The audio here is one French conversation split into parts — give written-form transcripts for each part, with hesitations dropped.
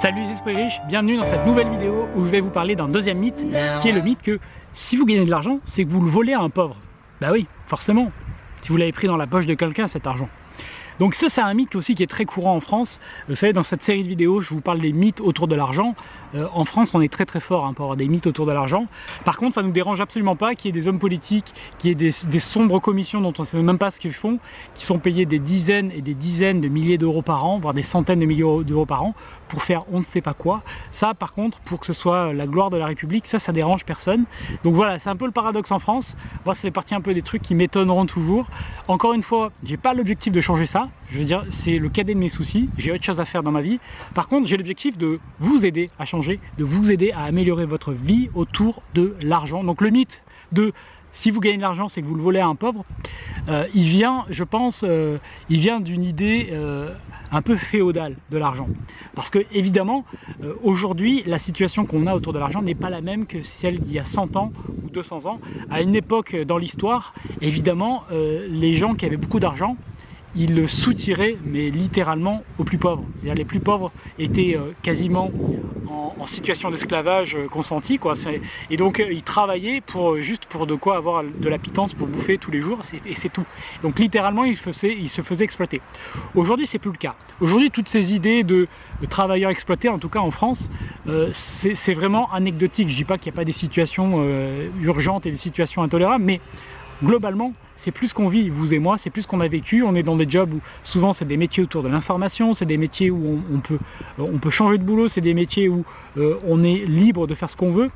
Salut les esprits riches, bienvenue dans cette nouvelle vidéo où je vais vous parler d'un deuxième mythe, qui est le mythe que si vous gagnez de l'argent, c'est que vous le volez à un pauvre. Bah oui, forcément, si vous l'avez pris dans la poche de quelqu'un cet argent. Donc ça c'est un mythe aussi qui est très courant en France. Vous savez, dans cette série de vidéos, je vous parle des mythes autour de l'argent. En France, on est très fort pour avoir des mythes autour de l'argent. Par contre, ça ne nous dérange absolument pas qu'il y ait des hommes politiques, qu'il y ait des sombres commissions dont on ne sait même pas ce qu'ils font, qui sont payés des dizaines et des dizaines de milliers d'euros par an, voire des centaines de milliers d'euros par an, pour faire on ne sait pas quoi. Ça, par contre, pour que ce soit la gloire de la République, ça dérange personne. Donc voilà, c'est un peu le paradoxe en France. Moi, ça fait partie un peu des trucs qui m'étonneront toujours. Encore une fois, j'ai pas l'objectif de changer ça. Je veux dire, c'est le cadet de mes soucis. J'ai autre chose à faire dans ma vie. Par contre, j'ai l'objectif de vous aider à changer, de vous aider à améliorer votre vie autour de l'argent. Donc le mythe de si vous gagnez de l'argent, c'est que vous le volez à un pauvre, il vient, je pense, il vient d'une idée un peu féodale de l'argent. Parce que évidemment, aujourd'hui, la situation qu'on a autour de l'argent n'est pas la même que celle d'il y a 100 ans ou 200 ans. À une époque dans l'histoire, évidemment, les gens qui avaient beaucoup d'argent, ils le soutiraient, mais littéralement aux plus pauvres. C'est-à-dire les plus pauvres étaient quasiment en situation d'esclavage consenti, quoi. Et donc ils travaillaient juste pour de quoi avoir de la pitance pour bouffer tous les jours, et c'est tout. Donc littéralement ils se faisaient exploiter. Aujourd'hui c'est plus le cas. Aujourd'hui toutes ces idées de travailleurs exploités, en tout cas en France, c'est vraiment anecdotique. Je dis pas qu'il n'y a pas des situations urgentes et des situations intolérables, mais globalement, c'est plus ce qu'on vit, vous et moi, c'est plus ce qu'on a vécu. On est dans des jobs où souvent c'est des métiers autour de l'information, c'est des métiers où on peut changer de boulot, c'est des métiers où on est libre de faire ce qu'on veut.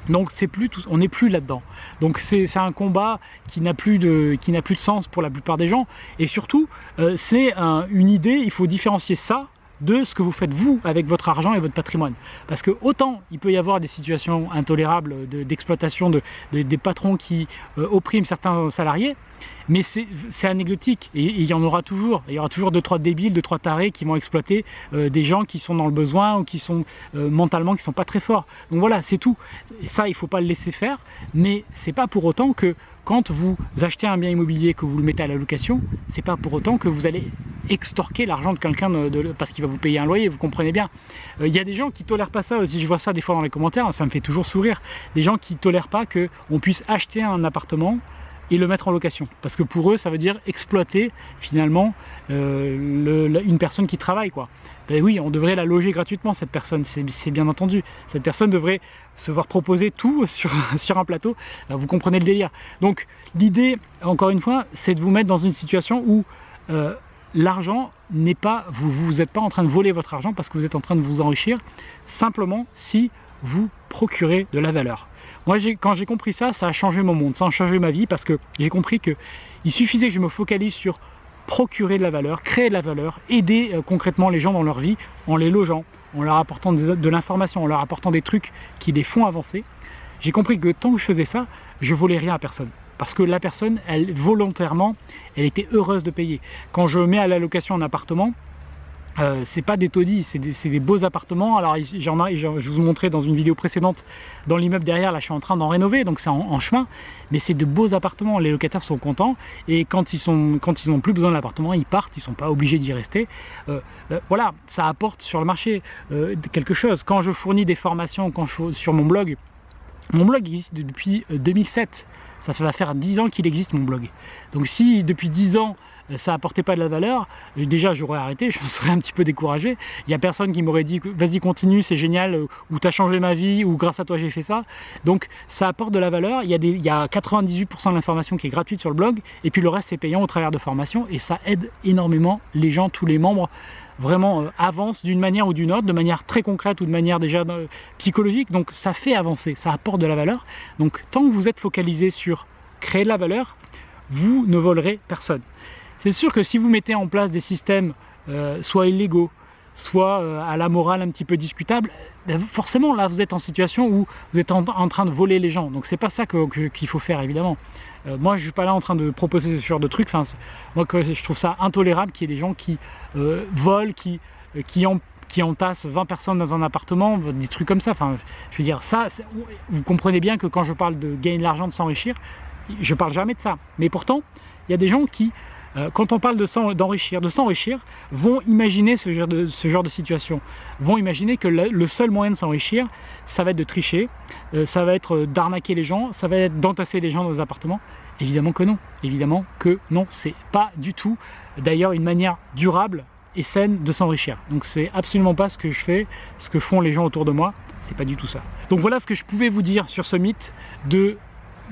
Donc c'est plus tout, on n'est plus là-dedans. Donc c'est un combat qui n'a plus de sens pour la plupart des gens. Et surtout, c'est une idée, il faut différencier ça de ce que vous faites vous avec votre argent et votre patrimoine. Parce que autant il peut y avoir des situations intolérables d'exploitation des patrons qui oppriment certains salariés, mais c'est anecdotique et il y en aura toujours. Il y aura toujours 2-3 débiles, 2-3 tarés qui vont exploiter des gens qui sont dans le besoin ou qui sont mentalement qui sont pas très forts. Donc voilà, c'est tout. Et ça, il ne faut pas le laisser faire, mais c'est pas pour autant que quand vous achetez un bien immobilier, que vous le mettez à la location, c'est pas pour autant que vous allez extorquer l'argent de quelqu'un parce qu'il va vous payer un loyer, vous comprenez bien. Il y a des gens qui tolèrent pas ça aussi, je vois ça des fois dans les commentaires, ça me fait toujours sourire. Des gens qui tolèrent pas qu'on puisse acheter un appartement et le mettre en location. Parce que pour eux, ça veut dire exploiter finalement une personne qui travaille, quoi. Ben oui, on devrait la loger gratuitement, cette personne, c'est bien entendu. Cette personne devrait se voir proposer tout sur un plateau. Vous comprenez le délire. Donc l'idée, encore une fois, c'est de vous mettre dans une situation où l'argent n'est pas, vous n'êtes pas en train de voler votre argent parce que vous êtes en train de vous enrichir, simplement si vous procurez de la valeur. Moi, quand j'ai compris ça, ça a changé mon monde, ça a changé ma vie parce que j'ai compris qu'il suffisait que je me focalise sur procurer de la valeur, créer de la valeur, aider concrètement les gens dans leur vie en les logeant, en leur apportant de l'information, en leur apportant des trucs qui les font avancer. J'ai compris que tant que je faisais ça, je volais rien à personne. Parce que la personne, elle, volontairement, elle était heureuse de payer. Quand je mets à la location un appartement, c'est pas des taudis, c'est des beaux appartements. Alors je vous montrais dans une vidéo précédente, dans l'immeuble derrière, là je suis en train d'en rénover, donc c'est en chemin, mais c'est de beaux appartements, les locataires sont contents, et quand ils n'ont plus besoin de l'appartement, ils partent, ils sont pas obligés d'y rester. Voilà, ça apporte sur le marché quelque chose. Quand je fournis des formations, sur mon blog existe depuis 2007, ça va faire 10 ans qu'il existe mon blog. Donc si depuis 10 ans, ça apportait pas de la valeur, déjà j'aurais arrêté, je me serais un petit peu découragé. Il n'y a personne qui m'aurait dit vas-y continue, c'est génial, ou t'as changé ma vie, ou grâce à toi j'ai fait ça. Donc ça apporte de la valeur, il y a 98% de l'information qui est gratuite sur le blog, et puis le reste c'est payant au travers de formations, et ça aide énormément les gens, tous les membres, vraiment avancent d'une manière ou d'une autre, de manière très concrète ou de manière déjà psychologique, donc ça fait avancer, ça apporte de la valeur. Donc tant que vous êtes focalisé sur créer de la valeur, vous ne volerez personne. C'est sûr que si vous mettez en place des systèmes soit illégaux, soit à la morale un petit peu discutable, forcément là vous êtes en situation où vous êtes en train de voler les gens. Donc c'est pas ça qu'il faut faire évidemment. Moi je suis pas là en train de proposer ce genre de trucs. Enfin, moi je trouve ça intolérable qu'il y ait des gens qui volent, qui entassent 20 personnes dans un appartement, des trucs comme ça. Enfin, je veux dire, ça, vous comprenez bien que quand je parle de gagner de l'argent, de s'enrichir, je parle jamais de ça. Mais pourtant, il y a des gens qui quand on parle d'enrichir, vont imaginer ce genre de situation, vont imaginer que le seul moyen de s'enrichir, ça va être de tricher, ça va être d'arnaquer les gens, ça va être d'entasser les gens dans les appartements. Évidemment que non, c'est pas du tout d'ailleurs une manière durable et saine de s'enrichir. Donc c'est absolument pas ce que je fais, ce que font les gens autour de moi, c'est pas du tout ça. Donc voilà ce que je pouvais vous dire sur ce mythe de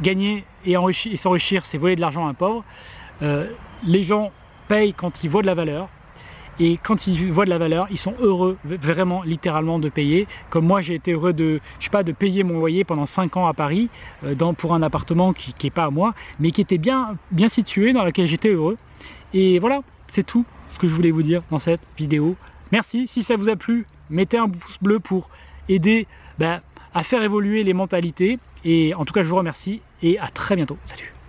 gagner et s'enrichir, c'est voler de l'argent à un pauvre. Les gens payent quand ils voient de la valeur, et quand ils voient de la valeur, ils sont heureux, vraiment, littéralement, de payer. Comme moi, j'ai été heureux de payer mon loyer pendant 5 ans à Paris, pour un appartement qui n'est pas à moi, mais qui était bien situé, dans lequel j'étais heureux. Et voilà, c'est tout ce que je voulais vous dire dans cette vidéo. Merci, si ça vous a plu, mettez un pouce bleu pour aider à faire évoluer les mentalités. Et en tout cas, je vous remercie et à très bientôt. Salut!